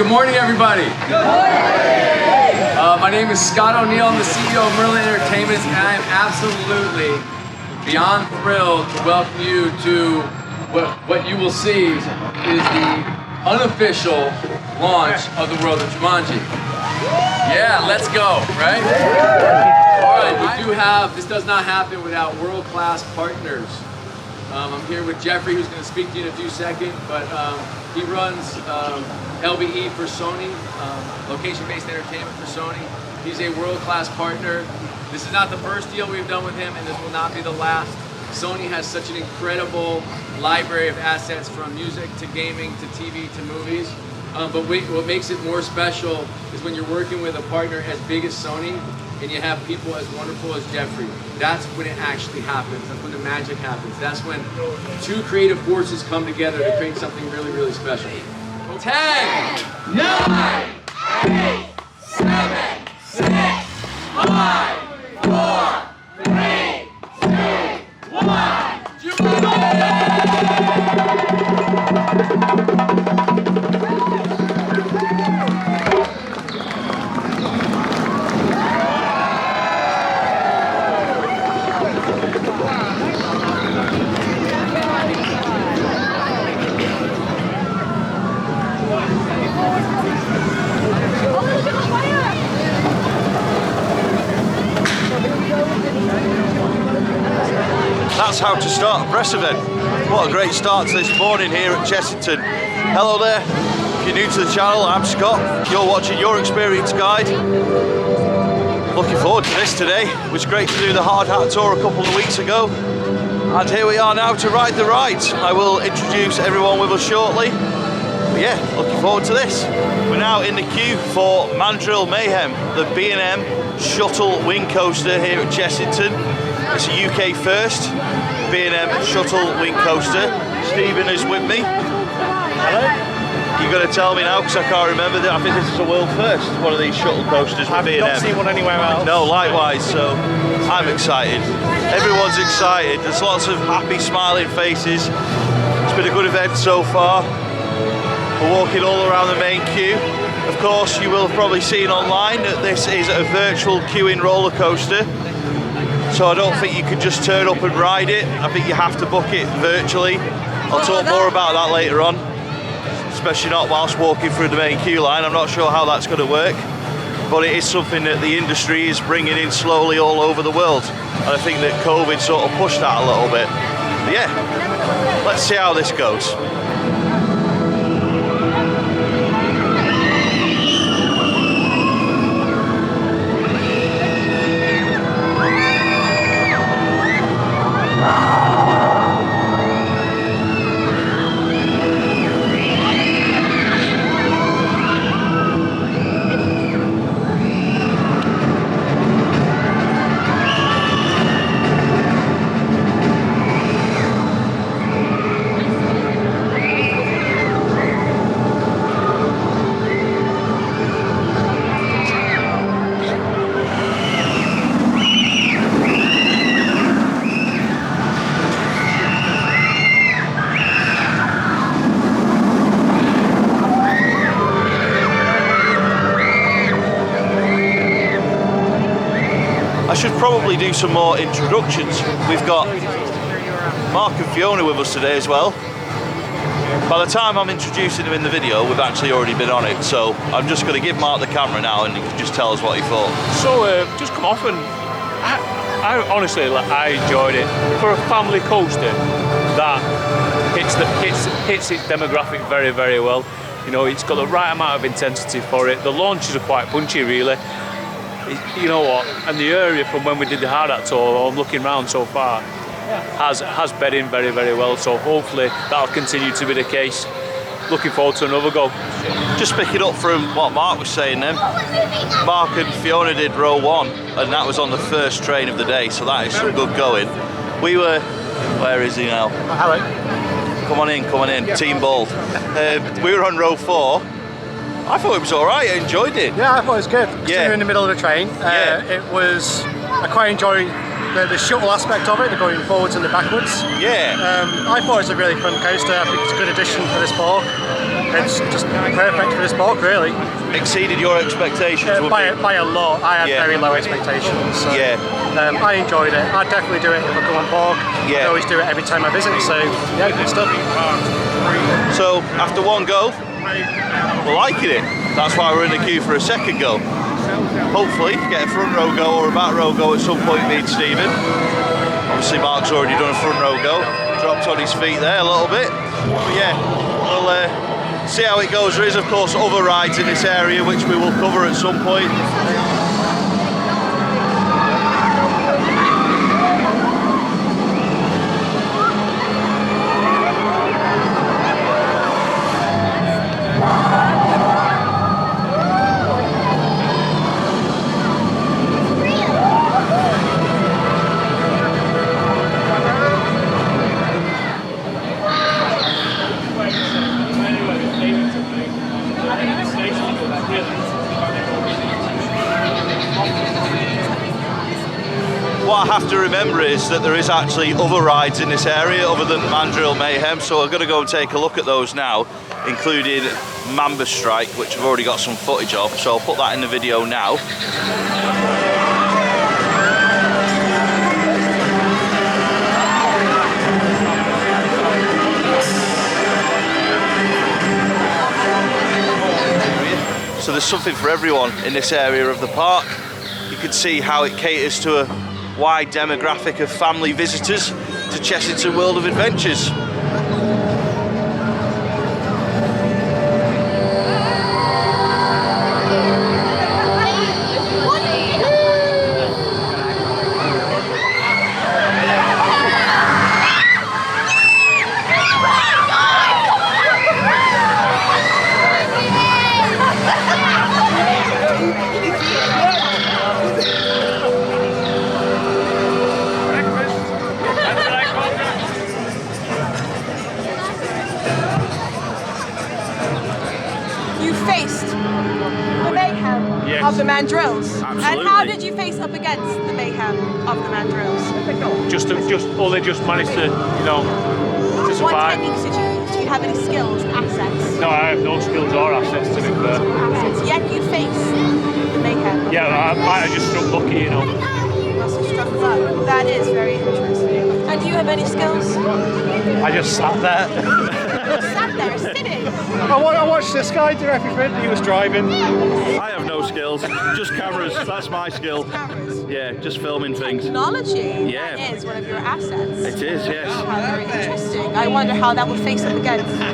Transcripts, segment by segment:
morning, everybody. Good morning. My name is Scott O'Neill. I'm the CEO of Merlin Entertainment, and I am absolutely beyond thrilled to welcome you to what you will see is the unofficial launch of the World of Jumanji. Yeah, let's go, right? All right, we do have, this does not happen without world-class partners. I'm here with Jeffrey, who's going to speak to you in a few seconds, but he runs LBE for Sony, location-based entertainment for Sony. He's a world-class partner. This is not the first deal we've done with him, and this will not be the last. Sony has such an incredible library of assets, from music to gaming to TV to movies. But what makes it more special is when you're working with a partner as big as Sony, and you have people as wonderful as Jeffrey. That's when it actually happens. That's when the magic happens. That's when two creative forces come together to create something really, really special. 10, 9, 8, 7, 6, 5, 4, 3, 2, 1. That's how to start a press event. What a great start to this morning here at Chessington. Hello there, if you're new to the channel, I'm Scott. You're watching Your Experience Guide. Looking forward to this today. It was great to do the Hard Hat Tour a couple of weeks ago. And here we are now to ride the rides. I will introduce everyone with us shortly. But yeah, looking forward to this. We're now in the queue for Mandrill Mayhem, the B&M Shuttle Wing Coaster here at Chessington. It's a UK first B&M Shuttle Wing Coaster. Stephen is with me. Hello. You're going to tell me now, because I can't remember. I think this is a world first, one of these shuttle coasters with B&M. I've not seen one anywhere else. No, likewise, so I'm excited. Everyone's excited. There's lots of happy, smiling faces. It's been a good event so far. We're walking all around the main queue. Of course, you will have probably seen online that this is a virtual queuing roller coaster. So I don't think you can just turn up and ride it. I think you have to book it virtually. I'll talk more about that later on, especially not whilst walking through the main queue line. I'm not sure how that's going to work, but it is something that the industry is bringing in slowly all over the world. And I think that COVID sort of pushed that a little bit. But yeah, let's see how this goes. I should probably do some more introductions. We've got Mark and Fiona with us today as well. By the time I'm introducing them in the video, we've actually already been on it, so I'm just going to give Mark the camera now and he can just tell us what he thought. So just come off, and I honestly, I enjoyed it. For a family coaster, that hits its demographic very, very well. You know, it's got the right amount of intensity for it. The launches are quite punchy, really. You know what, and the area from when we did the Hard Hat Tour, I'm looking around so far, has bed in very, very well, so hopefully that'll continue to be the case. Looking forward to another go. Just picking up from what Mark was saying then, Mark and Fiona did row 1, and that was on the first train of the day, so that is some good going. We were, where is he now? Hello. Come on in, Team Bold. We were on row 4. I thought it was alright, I enjoyed it. Yeah, I thought it was good. Yeah. We were in the middle of the train. It was, I quite enjoyed the shuttle aspect of it, the going forwards and the backwards. Yeah. I thought it was a really fun coaster. I think it's a good addition for this park. It's just perfect for this park, really. Exceeded your expectations? By a lot. I had very low expectations. So, I enjoyed it. I'd definitely do it if I come on park. I always do it every time I visit, so yeah, good stuff. So, after one go, we're liking it. That's why we're in the queue for a second go. Hopefully, get a front row go or a back row go at some point, me and Stephen. Obviously, Mark's already done a front row go. Dropped on his feet there a little bit. But yeah, we'll see how it goes. There is, of course, other rides in this area which we will cover at some point. What I have to remember is that there is actually other rides in this area other than Mandrill Mayhem, so I'm going to go and take a look at those now, including Mamba Strike, which I've already got some footage of, so I'll put that in the video now. So there's something for everyone in this area of the park. You can see how it caters to a wide demographic of family visitors to Chessington World of Adventures. Of the mandrills. Absolutely. And how did you face up against the mayhem of the mandrills? Just managed to, to survive. What techniques did you use? Do you have any skills, assets? No, I have no skills or assets to be fair. Assets. Yet you face the mayhem. Yeah, I might have just struck lucky, You must have struck luck. That is very interesting. And do you have any skills? I just sat there. Sat there, sitting. I watched this guy do everything. He was driving. I have no skills, just cameras, that's my skill. Cameras. Yeah, just filming things. Technology. Yeah. That is one of your assets. It is, yes. How very interesting. I wonder how that would face up against the stage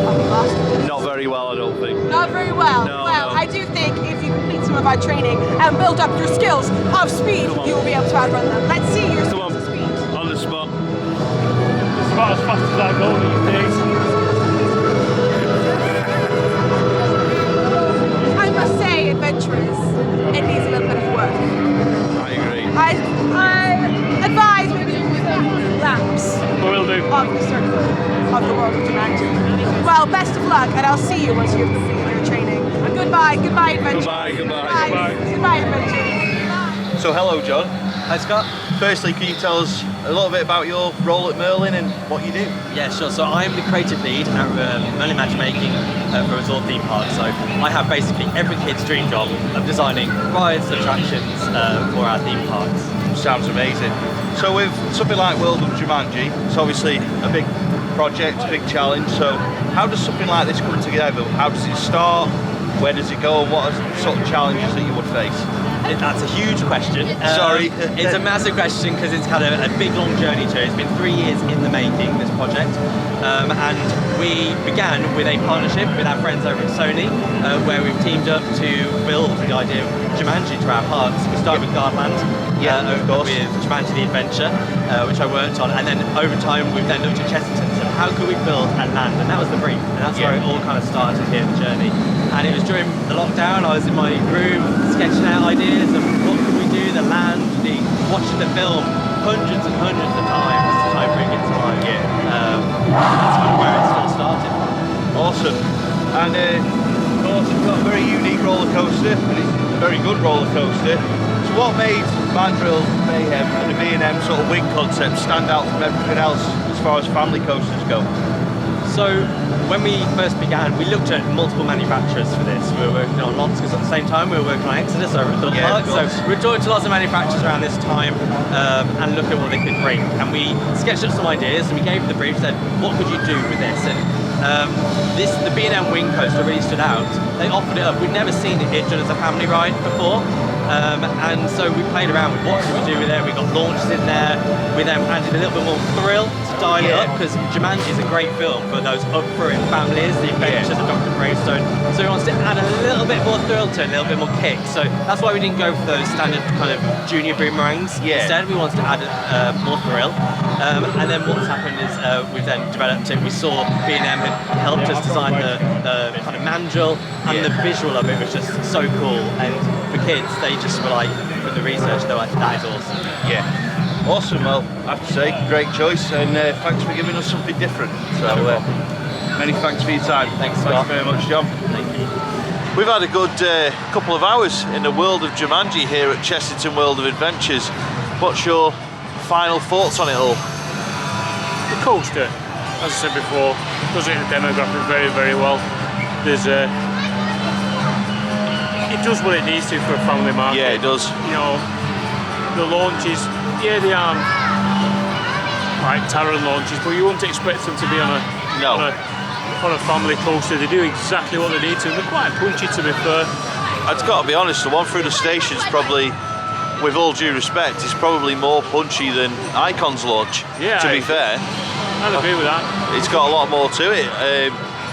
of the master. Not very well, I don't think. Not very well. No, well, no. I do think if you complete some of our training and build up your skills of speed, you will be able to outrun them. Let's see your skills of speed. On the spot. It's about as fast as I go these days. I must say, adventurers, it needs a little bit of work. I agree. I advise maybe laps We'll do. of the circle of the World of Jumanji. Well, best of luck, and I'll see you once you've completed your training. Goodbye, adventure. Goodbye, adventure. So hello, John. Hi, Scott. Firstly, can you tell us a little bit about your role at Merlin and what you do? Yeah, sure. So I'm the creative lead at Merlin Matchmaking for Resort Theme Park. So I have basically every kid's dream job of designing rides, attractions for our theme parks. Sounds amazing. So with something like World of Jumanji, it's obviously a big project, a big challenge. So how does something like this come together? How does it start? Where does it go? And what are the sort of challenges that you would face? That's a huge question. Sorry. It's a massive question because it's had a big long journey to it. It's been 3 years in the making, this project. And we began with a partnership with our friends over at Sony, where we've teamed up to build the idea of Jumanji to our parks. We started with Guardland, of course, with Jumanji the Adventure, which I worked on. And then over time, we've then looked at Chessington. So how could we build a land? And that was the brief. And that's where it all kind of started here, the journey. And it was during the lockdown, I was in my room sketching out ideas of what could we do, the land, watching the film hundreds and hundreds of times to try and bring it to life. That's kind of where it all started. Awesome. And of course, you've got a very unique roller coaster, and it's a very good roller coaster. So what made mandrill, mayhem, and the B&M sort of wing concept stand out from everything else as far as family coasters go? So when we first began, we looked at multiple manufacturers for this. We were working on lots because at the same time we were working on Exodus over at Thorpe Park. So we were talking to lots of manufacturers around this time and look at what they could bring. And we sketched up some ideas and we gave them the brief, said, what could you do with this? And the B&M wing coaster really stood out. They offered it up. We'd never seen it done as a family ride before. And so we played around with what could we do with it. We got launches in there. We then added a little bit more thrill to dial it up, because Jumanji is a great film for those up for it families, the adventures of Dr. Gravestone. So we wanted to add a little bit more thrill to it, a little bit more kick. So that's why we didn't go for those standard kind of junior boomerangs. Instead, we wanted to add more thrill. And then what's happened is we've then developed it. We saw B&M had helped us design the kind of mandrill, and the visual of it was just so cool. And for kids, they just were like, from the research, they were like, that is awesome. Yeah. Awesome, well, I have to say, great choice, and thanks for giving us something different. So, many thanks for your time. Thanks very much, John. Thank you. We've had a good couple of hours in the World of Jumanji here at Chessington World of Adventures. What's your final thoughts on it all? The coaster, as I said before, does it in the demographic very, very well. There's it does what it needs to for a family market. Yeah, it does. You know, the launches, yeah, they are like Taron launches, but you wouldn't expect them to be on a family coaster. They do exactly what they need to, and they're quite punchy, to be fair. I've got to be honest, the one through the station's probably, with all due respect, is probably more punchy than Icon's launch, to be fair. I'd agree with that. It's got a lot more to it.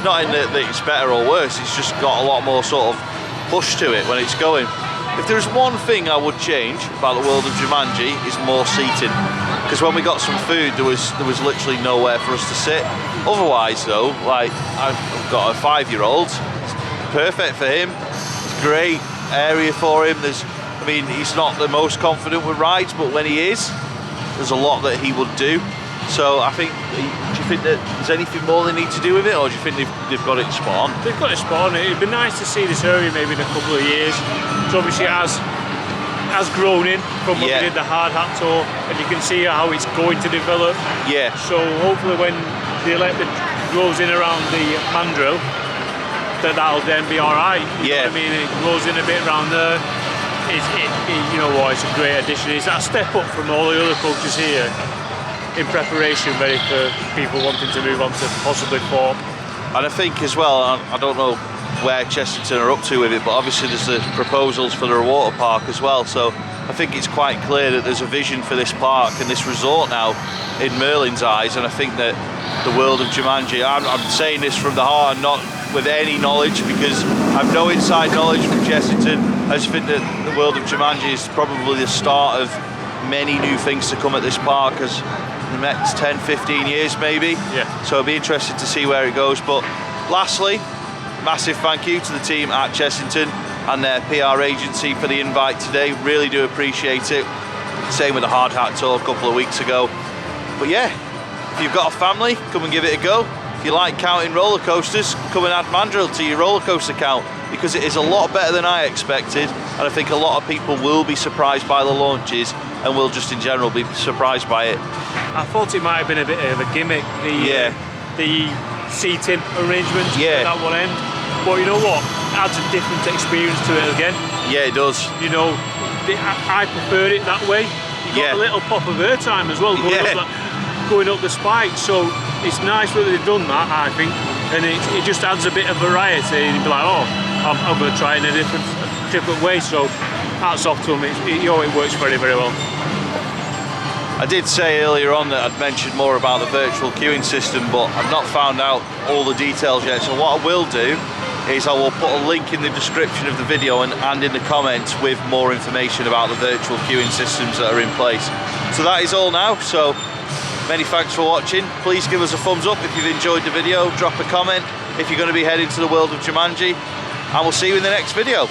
Not in that it's better or worse, it's just got a lot more sort of push to it when it's going. If there's one thing I would change about the World of Jumanji, is more seating. Because when we got some food, there was literally nowhere for us to sit. Otherwise though, like, I've got a 5-year-old, it's perfect for him. It's great area for him. I mean, he's not the most confident with rides, but when he is, there's a lot that he would do. So I think, do you think that there's anything more they need to do with it, or do you think they've got it spot on? They've got it spot on. It'd be nice to see this area maybe in a couple of years. So obviously it has grown in from when we did the hard hat tour, and you can see how it's going to develop. Yeah. So hopefully when the electric grows in around the mandrill, that'll then be all right. You know what I mean? It grows in a bit around there. You know what? It's a great addition. It's a step up from all the other coaches here, in preparation ready for people wanting to move on to possibly Thorpe. And I think as well, I don't know where Chessington are up to with it, but obviously there's the proposals for the water park as well, so I think it's quite clear that there's a vision for this park and this resort now in Merlin's eyes. And I think that the World of Jumanji, I'm saying this from the heart and not with any knowledge, because I've no inside knowledge from Chessington. I just think that the World of Jumanji is probably the start of many new things to come at this park as the next 10-15 years maybe. So it'll be interesting to see where it goes. But lastly, massive thank you to the team at Chessington and their PR agency for the invite today. Really do appreciate it. Same with the hard hat tour a couple of weeks ago. But yeah, if you've got a family, come and give it a go. If you like counting roller coasters, come and add mandrill to your roller coaster count, because it is a lot better than I expected, and I think a lot of people will be surprised by the launches and will just in general be surprised by it. I thought it might have been a bit of a gimmick, the seating arrangement at that one end, but you know what, it adds a different experience to it again. Yeah, it does. You know, I preferred it that way. You got a little pop of airtime as well going up the spike, so it's nice that they've done that, I think, and it just adds a bit of variety, and you'd be like, oh, I'm going to try it in a different way. So hats off to them. It works very, very well. I did say earlier on that I'd mentioned more about the virtual queuing system, but I've not found out all the details yet. So what I will do is I will put a link in the description of the video and in the comments with more information about the virtual queuing systems that are in place. So that is all now. So many thanks for watching. Please give us a thumbs up if you've enjoyed the video. Drop a comment if you're going to be heading to the World of Jumanji, and we'll see you in the next video.